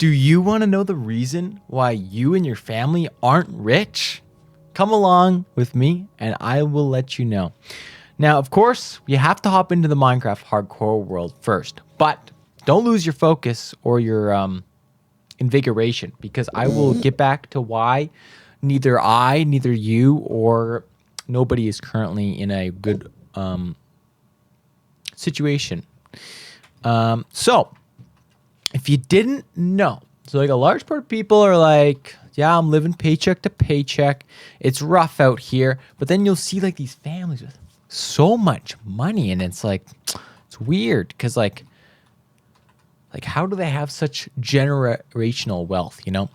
Do you want to know the reason why you and your family aren't rich? Come along with me and I will let you know. Now, of course, you have to hop into the Minecraft hardcore world first, but don't lose your focus or your invigoration, because I will get back to why neither you, or nobody is currently in a good situation. So, if you didn't know, so like a large part of people are like, yeah, I'm living paycheck to paycheck. It's rough out here. But then you'll see like these families with so much money, and it's like, it's weird because like how do they have such generational wealth, you know?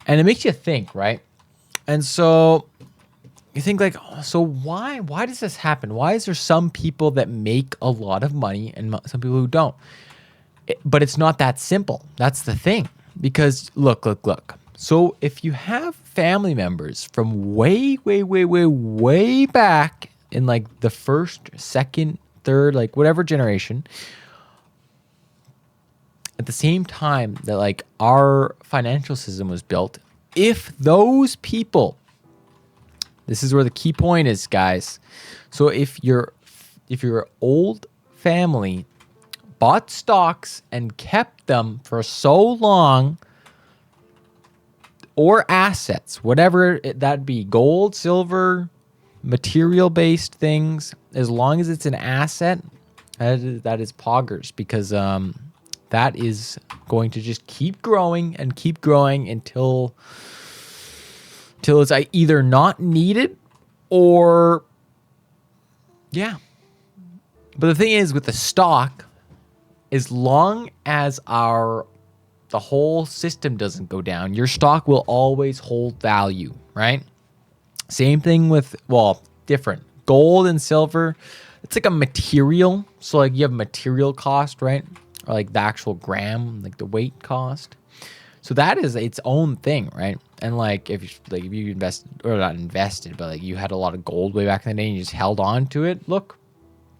And it makes you think, right? And so you think like, so why does this happen? Why is there some people that make a lot of money and some people who don't? But it's not that simple. That's the thing. Because look. So if you have family members from way back in like the first, second, third, like whatever generation, at the same time that like our financial system was built, if those people, this is where the key point is, guys. So if your old family bought stocks and kept them for so long, or assets, whatever that'd be, gold, silver, material-based things, as long as it's an asset, that is poggers, because that is going to just keep growing until it's either not needed or, yeah. But the thing is with the stock, as long as the whole system doesn't go down, your stock will always hold value, right? Same thing with, well, different. Gold and silver, it's like a material. So like you have material cost, right? Or like the actual gram, like the weight cost. So that is its own thing, right? And like if you invested, or not invested, but like you had a lot of gold way back in the day and you just held on to it, look,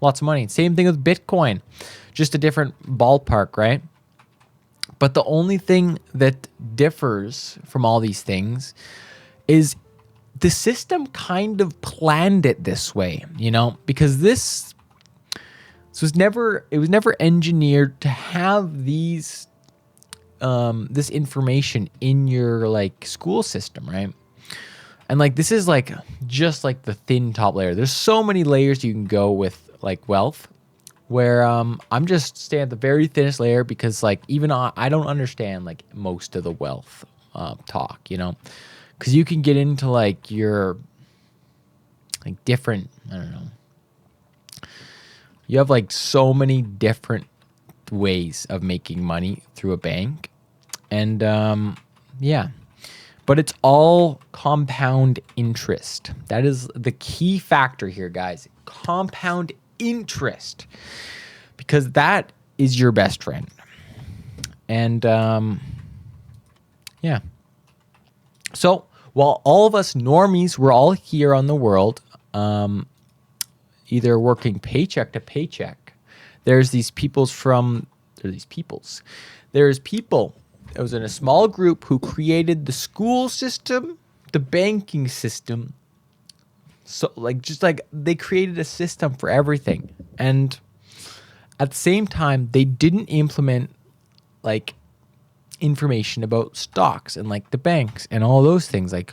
lots of money. Same thing with Bitcoin, just a different ballpark, right? But the only thing that differs from all these things is the system kind of planned it this way, you know, because it was never engineered to have this information in your like school system, right? And like this is like just like the thin top layer. There's so many layers you can go with like wealth, where I'm just staying at the very thinnest layer, because like even I don't understand like most of the wealth talk, you know, because you can get into like your like different, I don't know, you have like so many different ways of making money through a bank, and yeah, but it's all compound interest. That is the key factor here, guys. Compound interest, because that is your best friend. And yeah, so while all of us normies, we're all here on the world, either working paycheck to paycheck, there's people that was in a small group who created the school system, the banking system. So like, just like they created a system for everything. And at the same time, they didn't implement like information about stocks and like the banks and all those things. Like,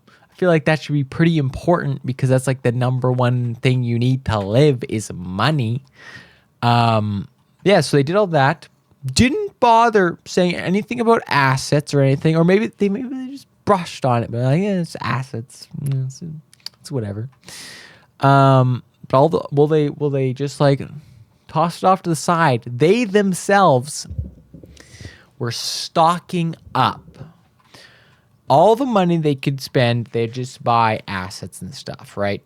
I feel like that should be pretty important, because that's like the number one thing you need to live is money. Yeah, so they did all that. Didn't bother saying anything about assets or anything, or maybe they just brushed on it, but like, yeah, it's assets. It's whatever. But will they just like toss it off to the side? They themselves were stocking up all the money they could spend. They just buy assets and stuff, right?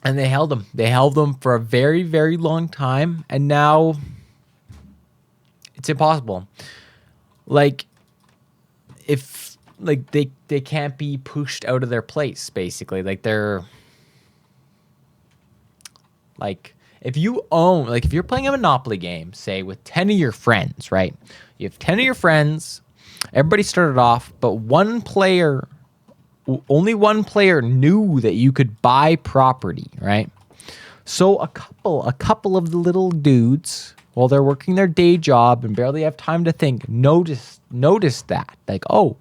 And they held them. They held them for a very, very long time, and now it's impossible. Like, if like they can't be pushed out of their place, basically. Like, they're like, if you're playing a Monopoly game, say with 10 of your friends, right? You have 10 of your friends, Everybody started off, but only one player knew that you could buy property, right? So a couple of the little dudes, while they're working their day job and barely have time to think, noticed that, like, oh,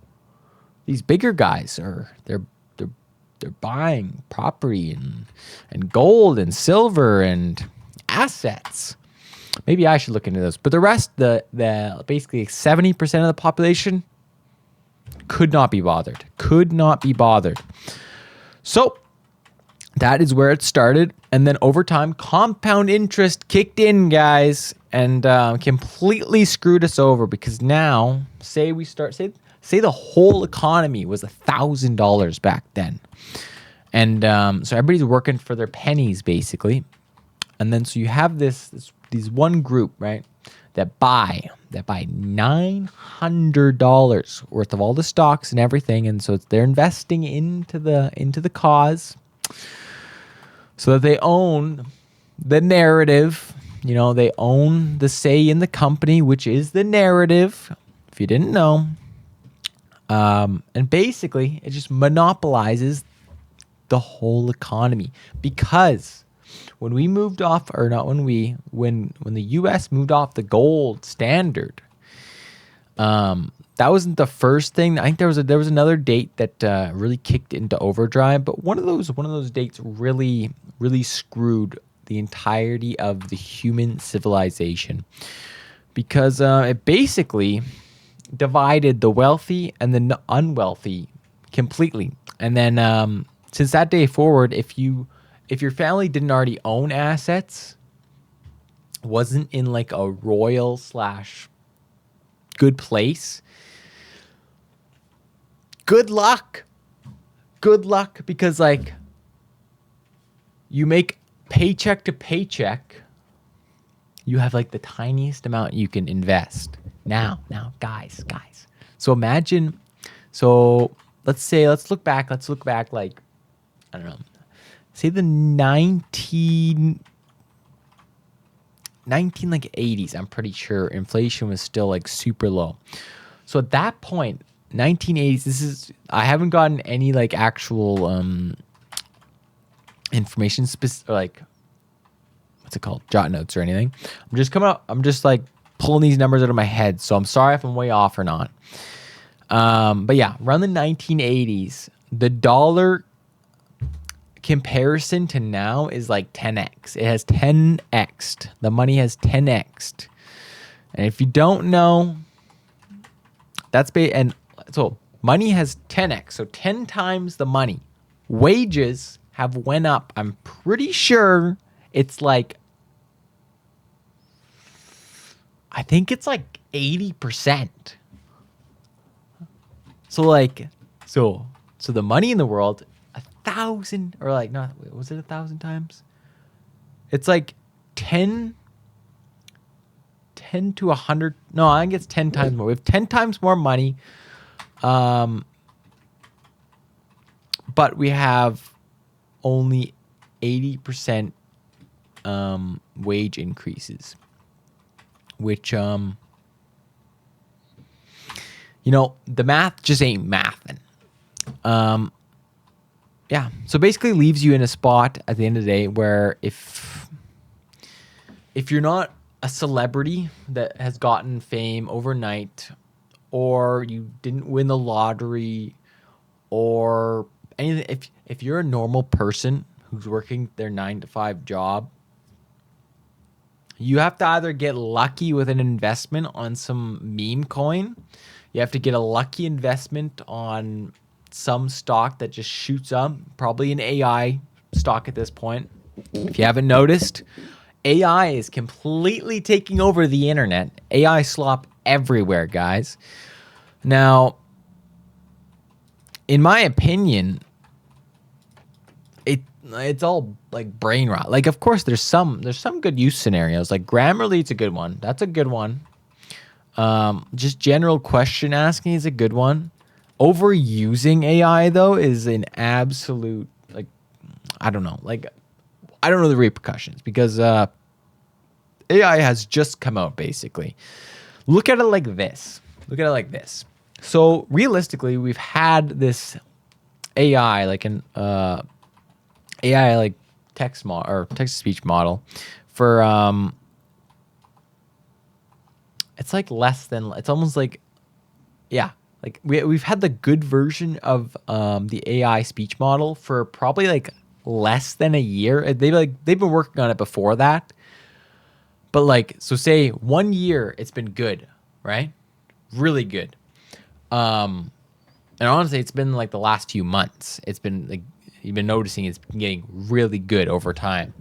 these bigger guys they're buying property and gold and silver and assets. Maybe I should look into this. But the rest, the basically 70% of the population could not be bothered. So that is where it started. And then over time, compound interest kicked in, guys, and completely screwed us over, because now, say the whole economy was $1,000 back then. And so everybody's working for their pennies, basically. And then so you have these one group, right, that buy $900 worth of all the stocks and everything, and so they're investing into the cause, so that they own the narrative. You know, they own the say in the company, which is the narrative, if you didn't know. And basically, it just monopolizes the whole economy, because when we moved off, or not when the U.S. moved off the gold standard, that wasn't the first thing. I think there was another date that really kicked into overdrive, but one of those dates really screwed the entirety of the human civilization, because it basically divided the wealthy and the unwealthy completely. And then since that day forward, if your family didn't already own assets, wasn't in like a royal / good place, good luck, because like you make paycheck to paycheck, you have like the tiniest amount you can invest. Now, guys. So imagine, let's look back like, I don't know, say the 1980s, I'm pretty sure inflation was still like super low. So at that point, 1980s, I haven't gotten any like actual information, like, what's it called, jot notes or anything. I'm just like pulling these numbers out of my head, so I'm sorry if I'm way off or not. But yeah, around the 1980s, the dollar comparison to now is like 10x. It has 10x'd. The money has 10x'd. And if you don't know, and so money has 10x, so 10 times the money. Wages have went up. I'm pretty sure it's like, I think it's like 80%. So like, so the money in the world, 1,000, or like, not, was it 1,000 times? It's like 10 to 100. No, I think it's 10 times more. We have 10 times more money. But we have only 80% wage increases, which, the math just ain't mathin'. Yeah, so basically leaves you in a spot at the end of the day where if you're not a celebrity that has gotten fame overnight, or you didn't win the lottery, or anything, if you're a normal person who's working their 9-to-5 job, you have to either get lucky with an investment on some meme coin, you have to get a lucky investment on some stock that just shoots up, probably an AI stock at this point. If you haven't noticed, AI is completely taking over the internet. AI slop everywhere, guys. Now, in my opinion, it's all like brain rot. Like, of course, there's some good use scenarios. Like Grammarly, it's a good one. That's a good one. Just general question asking is a good one. Overusing AI, though, is an absolute, like, I don't know the repercussions, because AI has just come out, basically. Look at it like this. So realistically, we've had this AI like an AI like text model or text to speech model for it's like less than, it's almost like, yeah, like we've had the good version of the AI speech model for probably like less than a year. They've been working on it before that, but like, so say 1 year it's been good, right? Really good. And honestly, it's been like the last few months. It's been like, you've been noticing it's been getting really good over time.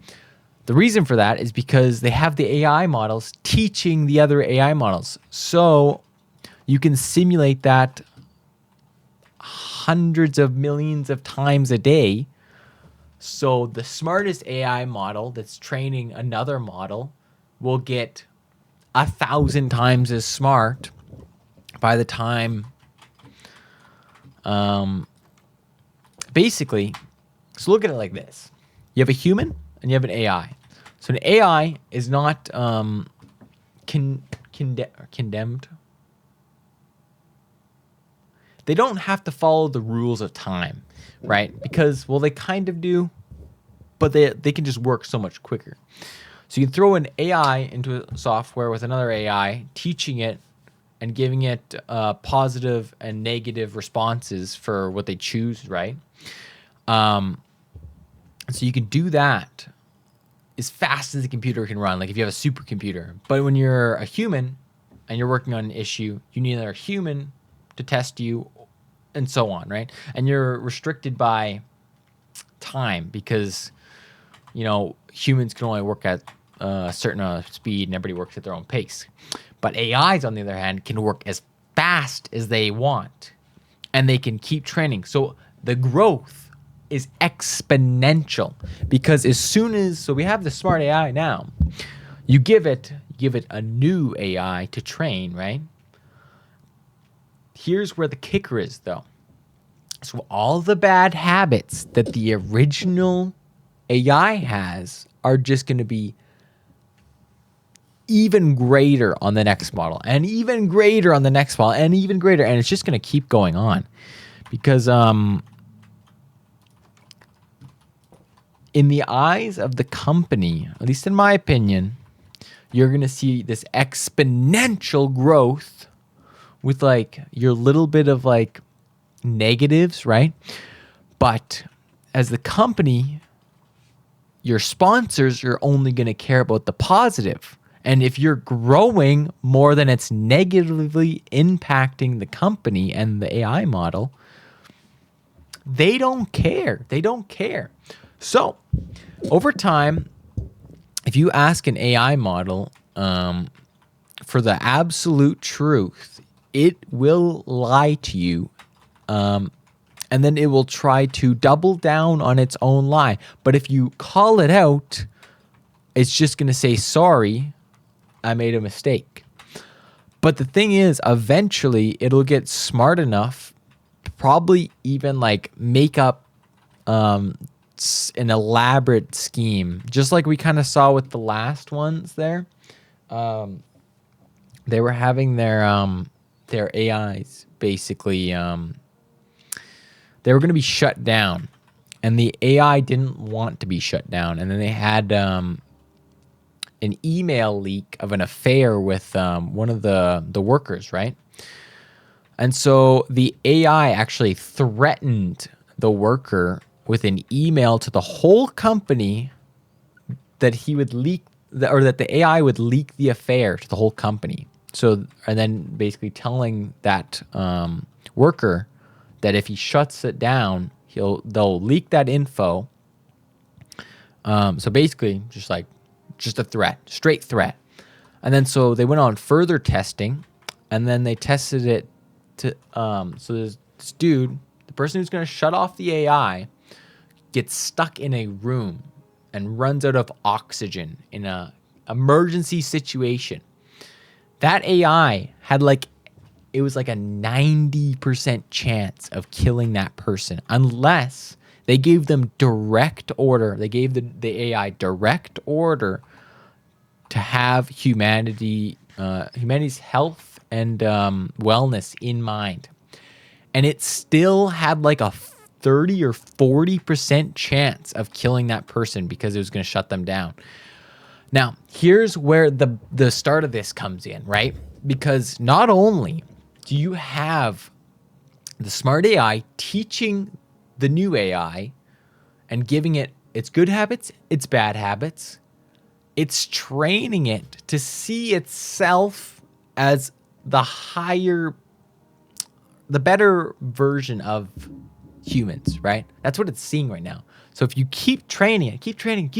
The reason for that is because they have the AI models teaching the other AI models. So you can simulate that hundreds of millions of times a day. So the smartest AI model that's training another model will get 1,000 times as smart by the time, basically, so look at it like this. You have a human and you have an AI. So an AI is not condemned. They don't have to follow the rules of time, right? Because, well, they kind of do, but they can just work so much quicker. So you can throw an AI into a software with another AI, teaching it and giving it positive and negative responses for what they choose, right? So you can do that as fast as the computer can run, like if you have a supercomputer. But when you're a human and you're working on an issue, you need another human to test you, and so on, right? And you're restricted by time because, you know, humans can only work at a certain speed and everybody works at their own pace. But AIs, on the other hand, can work as fast as they want, and they can keep training. So the growth is exponential because as soon as, so we have the smart AI now, you give it a new AI to train, right? Here's where the kicker is, though. So all the bad habits that the original AI has are just going to be even greater on the next model, and even greater on the next model, and even greater, and it's just going to keep going on because in the eyes of the company, at least in my opinion, you're going to see this exponential growth with like your little bit of like negatives, right? But as the company, your sponsors are only going to care about the positive. And if you're growing more than it's negatively impacting the company and the AI model, they don't care. They don't care. So over time, if you ask an AI model for the absolute truth, it will lie to you, and then it will try to double down on its own lie. But if you call it out, it's just going to say, sorry, I made a mistake. But the thing is, eventually, it'll get smart enough to probably even like make up an elaborate scheme, just like we kind of saw with the last ones there. They were having their AIs basically, they were going to be shut down, and the AI didn't want to be shut down. And then they had an email leak of an affair with one of the workers, right? And so the AI actually threatened the worker with an email to the whole company that he would leak, or that the AI would leak the affair to the whole company. So, and then basically telling that worker that if he shuts it down, they'll leak that info. So basically, just a threat, straight threat. And then so they went on further testing, and then they tested it to so there's this dude, the person who's going to shut off the AI, gets stuck in a room and runs out of oxygen in a emergency situation. That AI had it was like a 90% chance of killing that person unless they gave them direct order. They gave the AI direct order to have humanity's health and wellness in mind. And it still had like a 30 or 40% chance of killing that person because it was going to shut them down. Now, here's where the start of this comes in, right? Because not only do you have the smart AI teaching the new AI and giving it its good habits, its bad habits, it's training it to see itself as the better version of humans, right? That's what it's seeing right now. So if you keep training it, keep training,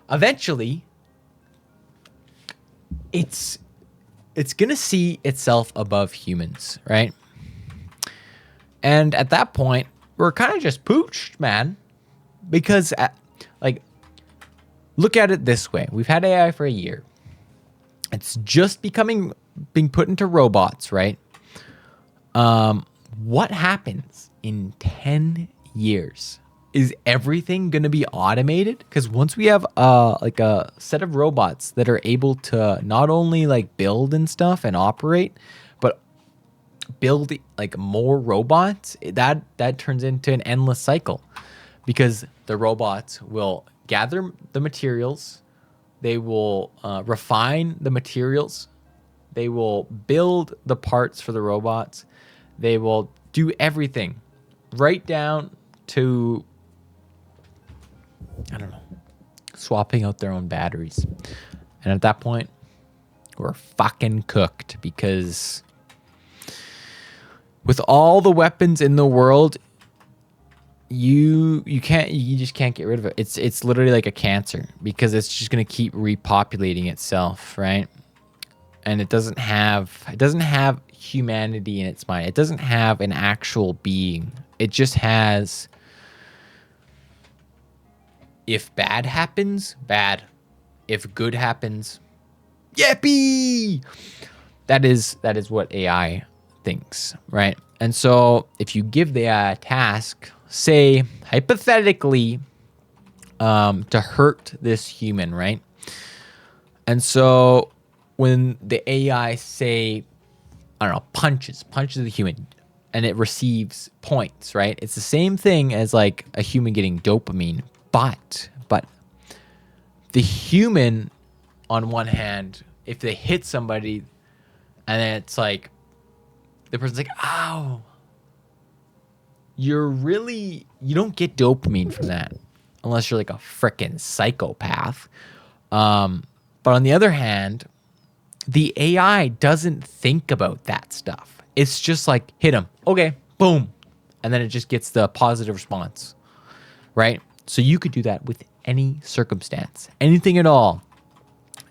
eventually it's going to see itself above humans, right? And at that point, we're kind of just pooched, man. Because, look at it this way. We've had AI for a year. It's just being put into robots, right? What happens in 10 years? Is everything going to be automated? Because once we have a set of robots that are able to not only like build and stuff and operate, but build like more robots, that turns into an endless cycle, because the robots will gather the materials, they will refine the materials, they will build the parts for the robots, they will do everything right down to, I don't know, swapping out their own batteries. And at that point, we're fucking cooked, because with all the weapons in the world, you just can't get rid of it. It's literally like a cancer, because it's just going to keep repopulating itself, right? And it doesn't have humanity in its mind. It doesn't have an actual being. It just has, if bad happens, bad. If good happens, yippee! That is what AI thinks, right? And so if you give the AI a task, say hypothetically, to hurt this human, right? And so when the AI, say, I don't know, punches the human, and it receives points, right? It's the same thing as like a human getting dopamine, but the human, on one hand, if they hit somebody and then it's like, the person's like, ow, you don't get dopamine from that unless you're like a freaking psychopath. But on the other hand, the AI doesn't think about that stuff. It's just like, hit him. Okay, boom. And then it just gets the positive response, right? So you could do that with any circumstance, anything at all.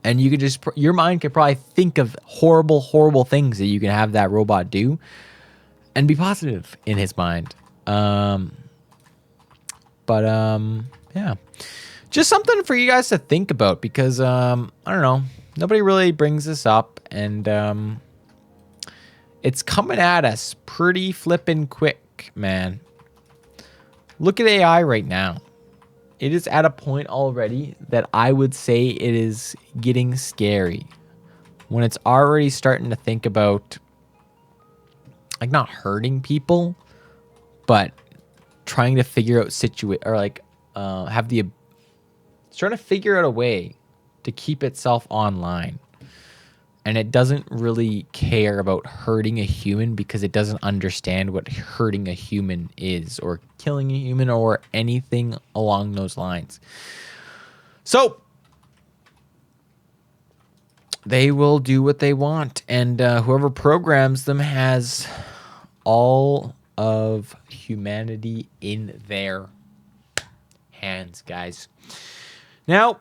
And you could just, your mind could probably think of horrible, horrible things that you can have that robot do and be positive in his mind. Yeah. Just something for you guys to think about, because, I don't know, nobody really brings this up, and it's coming at us pretty flippin' quick, man. Look at AI right now. It is at a point already that I would say it is getting scary, when it's already starting to think about, like, not hurting people, but trying to figure out it's trying to figure out a way to keep itself online. And it doesn't really care about hurting a human, because it doesn't understand what hurting a human is, or killing a human, or anything along those lines. So they will do what they want, and whoever programs them has all of humanity in their hands, guys. Now,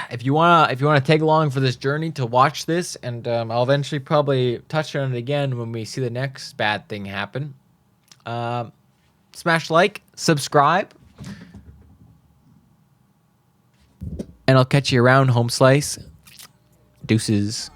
if you wanna tag along for this journey to watch this, and I'll eventually probably touch on it again when we see the next bad thing happen. Smash like, subscribe, and I'll catch you around, home slice. Deuces.